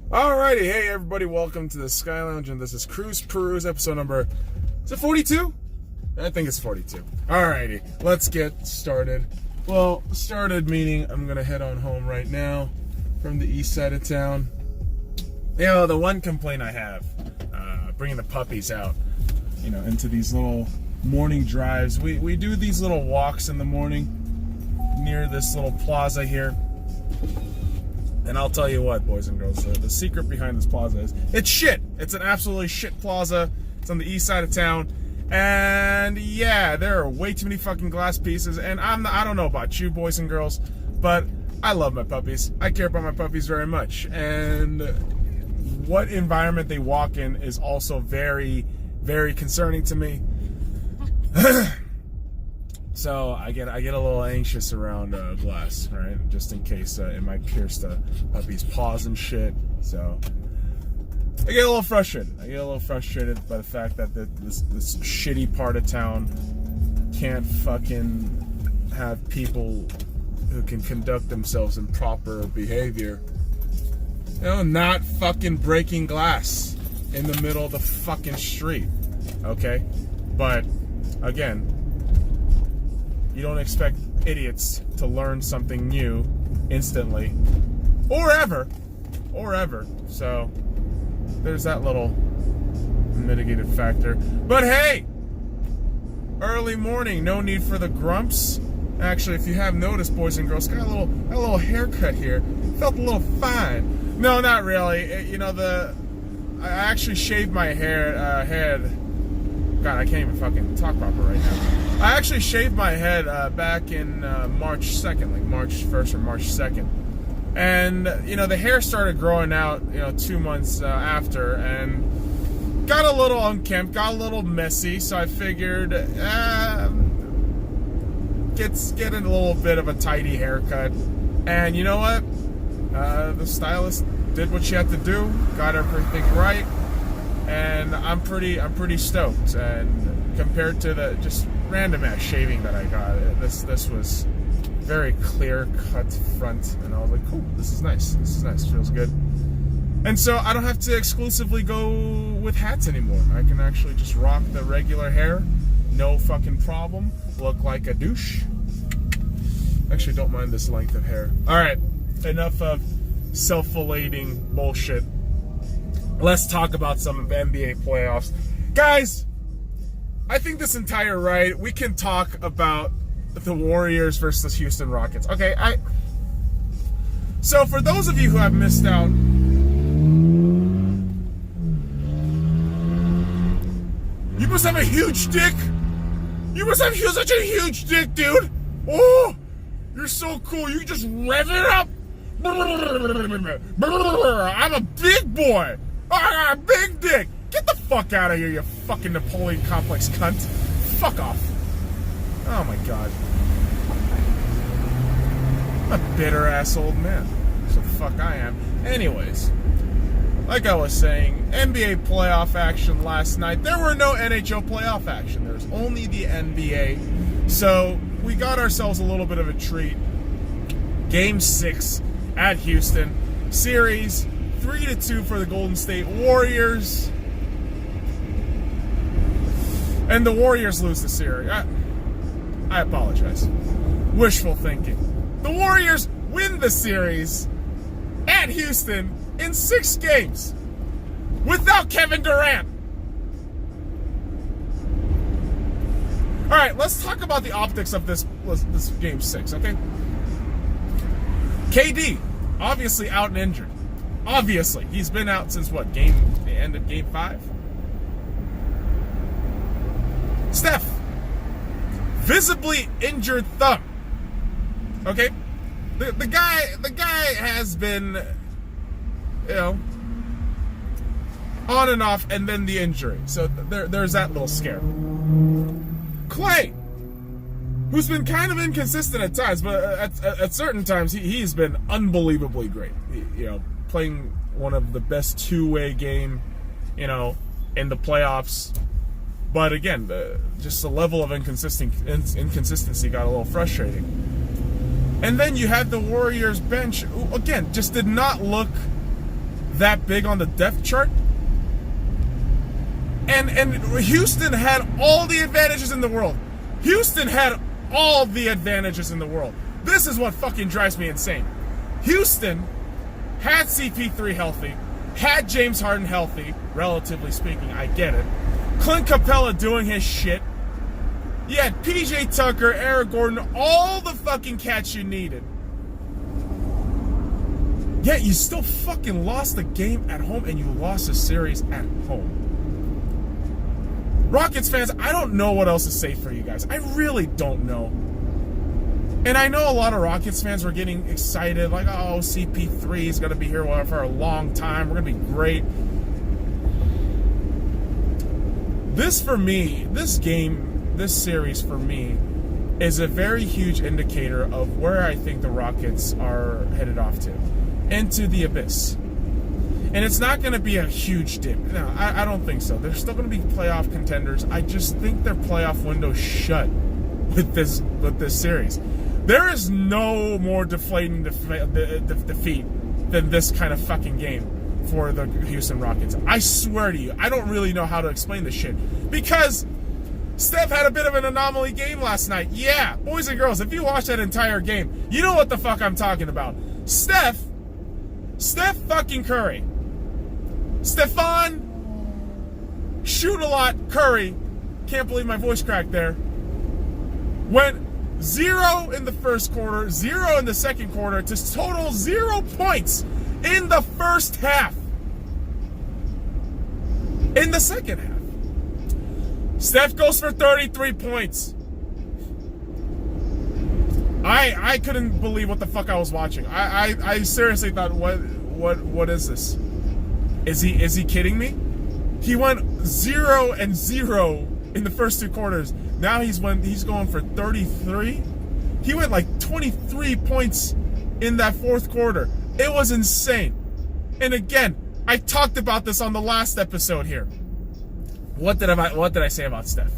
Alrighty, hey everybody, welcome to the Sky Lounge, and this is Peruse, episode number, is it 42? I think it's 42. Alrighty, let's get started. Well, started meaning I'm gonna head on home right now from the east side of town. You know, the one complaint I have, bringing the puppies out, you know, into these little morning drives. We do these little walks in the morning near this little plaza here. And I'll tell you what, boys and girls, the secret behind this plaza is, it's shit. It's an absolutely shit plaza. It's on the east side of town. And yeah, there are way too many fucking glass pieces. And I don't know about you, boys and girls, but I love my puppies. I care about my puppies very much. And what environment they walk in is also very, very concerning to me. So I get a little anxious around glass, right? Just in case it might pierce the puppy's paws and shit. So I get a little frustrated. I get a little frustrated by the fact that this shitty part of town can't fucking have people who can conduct themselves in proper behavior. You know, not fucking breaking glass in the middle of the fucking street. Okay? But again, you don't expect idiots to learn something new instantly or ever. So there's that little mitigated factor. But hey, early morning, no need for the grumps. Actually, if you have noticed, boys and girls, got a little haircut here. Felt a little fine. No, not really. You know, I actually shaved my head. God, I can't even fucking talk proper right now. I actually shaved my head back in March 2nd, like March 1st or March 2nd. And, you know, the hair started growing out, you know, 2 months after, and got a little unkempt, got a little messy, so I figured, get a little bit of a tidy haircut. And you know what? The stylist did what she had to do, got everything right, and I'm pretty stoked. And compared to the just random ass shaving that I got, this was very clear cut front, and I was like, cool, this is nice, feels good. And so I don't have to exclusively go with hats anymore. I can actually just rock the regular hair, no fucking problem, look like a douche. Actually, don't mind this length of hair. Alright, enough of self-flagellating bullshit. Let's talk about some of the NBA playoffs. Guys, I think this entire ride, we can talk about the Warriors versus Houston Rockets. Okay, so for those of you who have missed out, you must have a huge dick. You must have such a huge dick, dude. Oh, you're so cool. You just rev it up. I'm a big boy. I got a big dick. Get the fuck out of here, you fucking Napoleon complex cunt. Fuck off. Oh my god. I'm a bitter ass old man. So the fuck I am. Anyways, like I was saying, NBA playoff action last night. There were no NHL playoff action. There was only the NBA. So we got ourselves a little bit of a treat. Game 6 at Houston. Series 3-2 for the Golden State Warriors. And the Warriors lose the series. I apologize. Wishful thinking. The Warriors win the series at Houston in 6 games without Kevin Durant. All right, let's talk about the optics of this game 6, okay? KD, obviously out and injured. Obviously, he's been out since what? The end of game 5? Steph, visibly injured thumb. Okay, the guy has been, you know, on and off, and then the injury. So there's that little scare. Clay, who's been kind of inconsistent at times, but at certain times he's been unbelievably great. You know, playing one of the best two-way game, you know, in the playoffs. But again, just the level of inconsistency got a little frustrating. And then you had the Warriors bench, who, again, just did not look that big on the depth chart. And Houston had all the advantages in the world. Houston had all the advantages in the world. This is what fucking drives me insane. Houston had CP3 healthy, had James Harden healthy, relatively speaking, I get it. Clint Capella doing his shit. You had PJ Tucker, Eric Gordon, all the fucking cats you needed. Yet you still fucking lost the game at home and you lost a series at home. Rockets fans, I don't know what else to say for you guys. I really don't know. And I know a lot of Rockets fans were getting excited, like, oh, CP3 is going to be here for a long time. We're going to be great. This, for me, this series, for me, is a very huge indicator of where I think the Rockets are headed off to. Into the abyss. And it's not going to be a huge dip. No, I don't think so. They're still going to be playoff contenders. I just think their playoff window's shut with this series. There is no more deflating defeat than this kind of fucking game for the Houston Rockets. I swear to you, I don't really know how to explain this shit. Because Steph had a bit of an anomaly game last night. Yeah, boys and girls, if you watch that entire game, you know what the fuck I'm talking about. Steph fucking Curry. Stephon, shoot a lot, Curry, can't believe my voice cracked there, went 0 in the first quarter, 0 in the second quarter, to total 0 points in the first half. In the second half, Steph goes for 33 points. I couldn't believe what the fuck I was watching. I seriously thought, what is this? Is he kidding me? He went 0 and 0 in the first 2 quarters. Now he's going for 33. He went like 23 points in that fourth quarter. It was insane. And again, I talked about this on the last episode here. What did I say about Steph?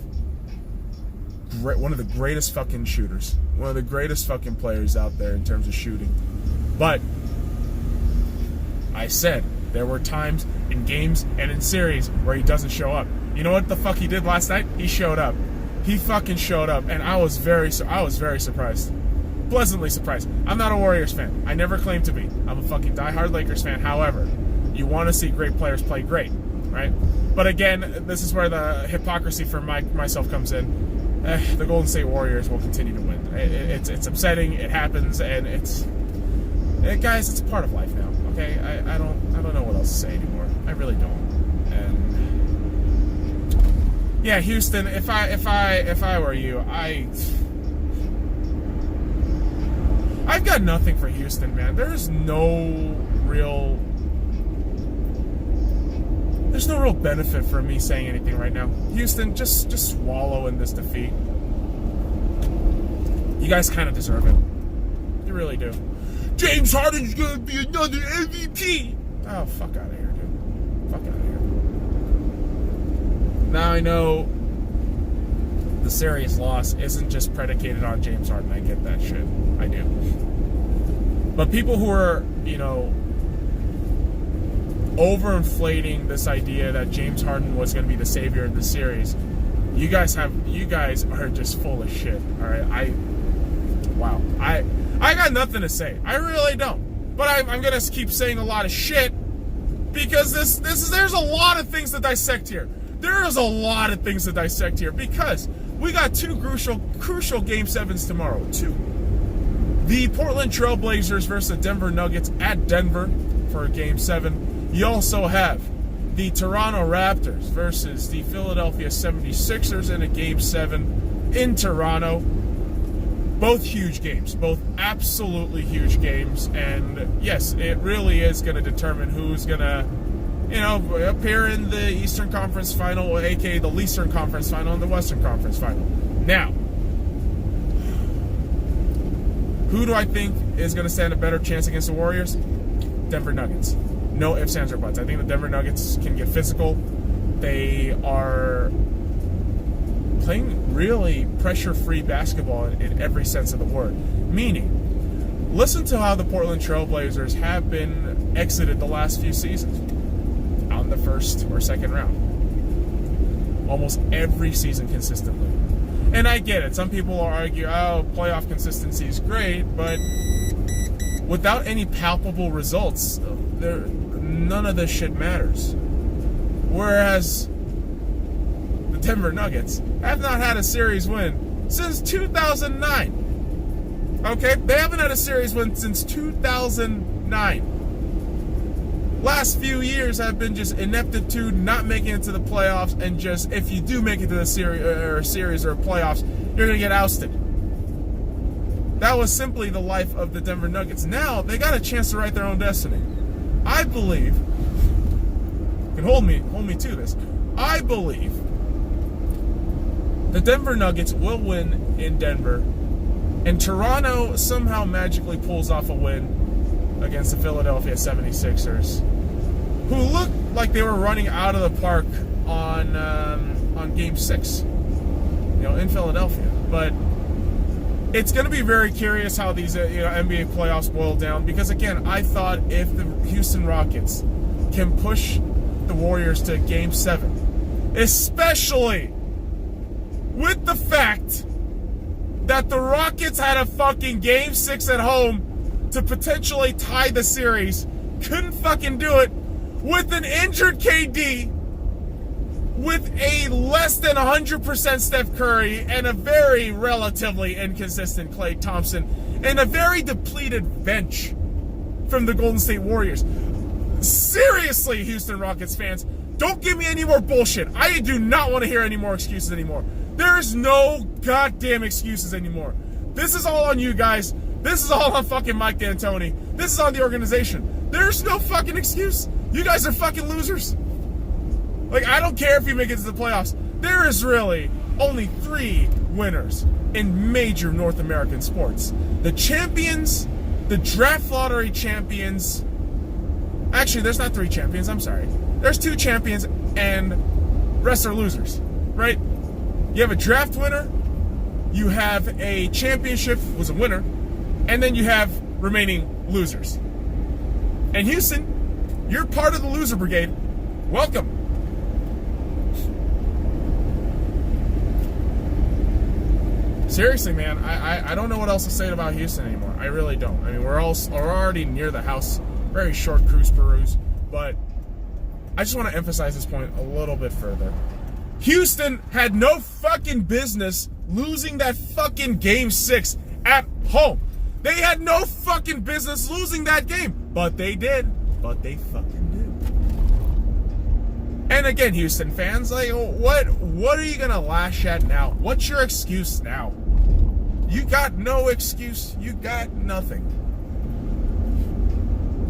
One of the greatest fucking shooters. One of the greatest fucking players out there in terms of shooting. But I said there were times in games and in series where he doesn't show up. You know what the fuck he did last night? He showed up. He fucking showed up, and I was very surprised. Pleasantly surprised. I'm not a Warriors fan. I never claimed to be. I'm a fucking diehard Lakers fan. However, you want to see great players play great, right? But again, this is where the hypocrisy for myself comes in. The Golden State Warriors will continue to win. It's upsetting. It happens, and guys, it's a part of life now. Okay, I don't know what else to say anymore. I really don't. And yeah, Houston. If I were you, I've got nothing for Houston, man. There's no real benefit for me saying anything right now. Houston, just swallow in this defeat. You guys kind of deserve it. You really do. James Harden's gonna be another MVP. Oh, fuck out of here, dude. Fuck out of here. Now I know the series loss isn't just predicated on James Harden. I get that shit. I do. But people who are, overinflating this idea that James Harden was going to be the savior of the series, you guys are just full of shit. All right, I got nothing to say. I really don't. But I'm gonna keep saying a lot of shit because there's a lot of things to dissect here. There is a lot of things to dissect here because we got 2 crucial Game 7s tomorrow. 2. The Portland Trail Blazers versus the Denver Nuggets at Denver for Game 7. You also have the Toronto Raptors versus the Philadelphia 76ers in a Game 7 in Toronto. Both huge games. Both absolutely huge games. And yes, it really is going to determine who's going to, appear in the Eastern Conference Final, aka the Eastern Conference Final and the Western Conference Final. Now, who do I think is going to stand a better chance against the Warriors? Denver Nuggets. No ifs, ands, or buts. I think the Denver Nuggets can get physical. They are playing really pressure-free basketball in every sense of the word. Meaning, Listen to how the Portland Trailblazers have been exited the last few seasons on the first or second round. Almost every season consistently. And I get it. Some people will argue, oh, playoff consistency is great, but without any palpable results, none of this shit matters. Whereas the Denver Nuggets have not had a series win since 2009. Okay? They haven't had a series win since 2009. Last few years have been just ineptitude, not making it to the playoffs, and just, if you do make it to the series or playoffs, you're going to get ousted. That was simply the life of the Denver Nuggets. Now, they got a chance to write their own destiny. I believe, you can hold me to this, I believe the Denver Nuggets will win in Denver, and Toronto somehow magically pulls off a win against the Philadelphia 76ers, who looked like they were running out of the park on Game 6, in Philadelphia. But it's going to be very curious how these NBA playoffs boil down, because, again, I thought if the Houston Rockets can push the Warriors to Game 7, especially with the fact that the Rockets had a fucking Game 6 at home to potentially tie the series, couldn't fucking do it, with an injured KD, with a less than 100% Steph Curry, and a very relatively inconsistent Klay Thompson, and a very depleted bench from the Golden State Warriors. Seriously, Houston Rockets fans, don't give me any more bullshit. I do not want to hear any more excuses anymore. There is no goddamn excuses anymore. This is all on you guys. This is all on fucking Mike D'Antoni. This is on the organization. There's no fucking excuse. You guys are fucking losers. Like, I don't care if you make it to the playoffs. There is really only 3 winners in major North American sports. The champions, the draft lottery champions. Actually, there's not 3 champions. I'm sorry. There's 2 champions, and rest are losers, right? You have a draft winner, you have a championship, was a winner, and then you have remaining losers. And Houston, you're part of the loser brigade. Welcome. Seriously, man, I don't know what else to say about Houston anymore. I really don't. I mean, we're already near the house. Very short cruise Peruse, but I just want to emphasize this point a little bit further. Houston had no fucking business losing that fucking Game 6 at home. They had no fucking business losing that game, but they did. But they fucking did. And again, Houston fans, like, what are you gonna lash at now? What's your excuse now? You got no excuse. You got nothing.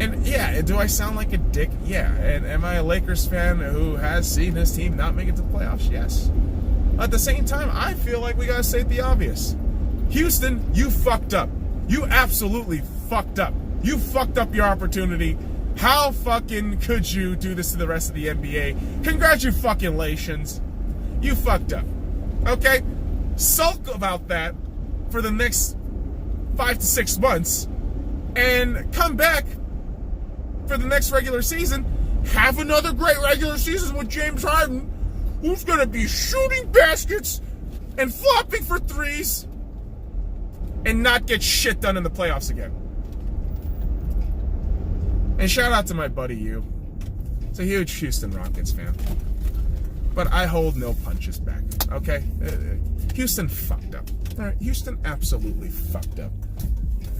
And yeah, do I sound like a dick? Yeah. And am I a Lakers fan who has seen his team not make it to the playoffs? Yes. At the same time, I feel like we gotta state the obvious. Houston, you fucked up. You absolutely fucked up. You fucked up your opportunity. How fucking could you do this to the rest of the NBA? Congratulations. You fucked up. Okay? Sulk about that for the next 5 to 6 months and come back for the next regular season. Have another great regular season with James Harden, who's going to be shooting baskets and flopping for threes and not get shit done in the playoffs again. And shout out to my buddy you. He's a huge Houston Rockets fan. But I hold no punches back, okay? Houston fucked up. All right, Houston absolutely fucked up.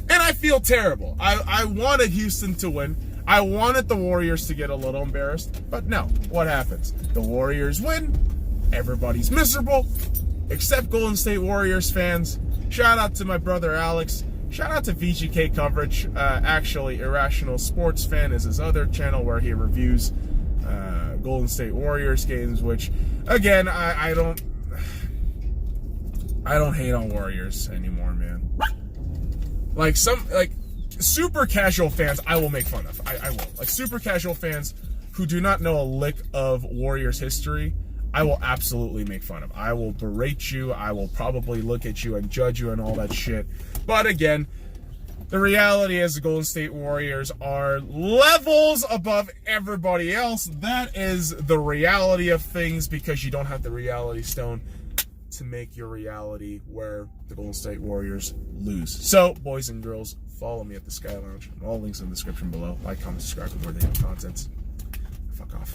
And I feel terrible. I wanted Houston to win. I wanted the Warriors to get a little embarrassed. But no, what happens? The Warriors win. Everybody's miserable. Except Golden State Warriors fans. Shout out to my brother Alex. Shout out to VGK Coverage. Actually, Irrational Sports Fan is his other channel where he reviews Golden State Warriors games, which, again, I don't hate on Warriors anymore, man. Like super casual fans, I will make fun of. I will. Like super casual fans who do not know a lick of Warriors history, I will absolutely make fun of. I will berate you. I will probably look at you and judge you and all that shit. But again, the reality is the Golden State Warriors are levels above everybody else. That is the reality of things, because you don't have the reality stone to make your reality where the Golden State Warriors lose. So, boys and girls, follow me at the Sky Lounge. All links in the description below. Like, comment, subscribe for more daily content. Fuck off.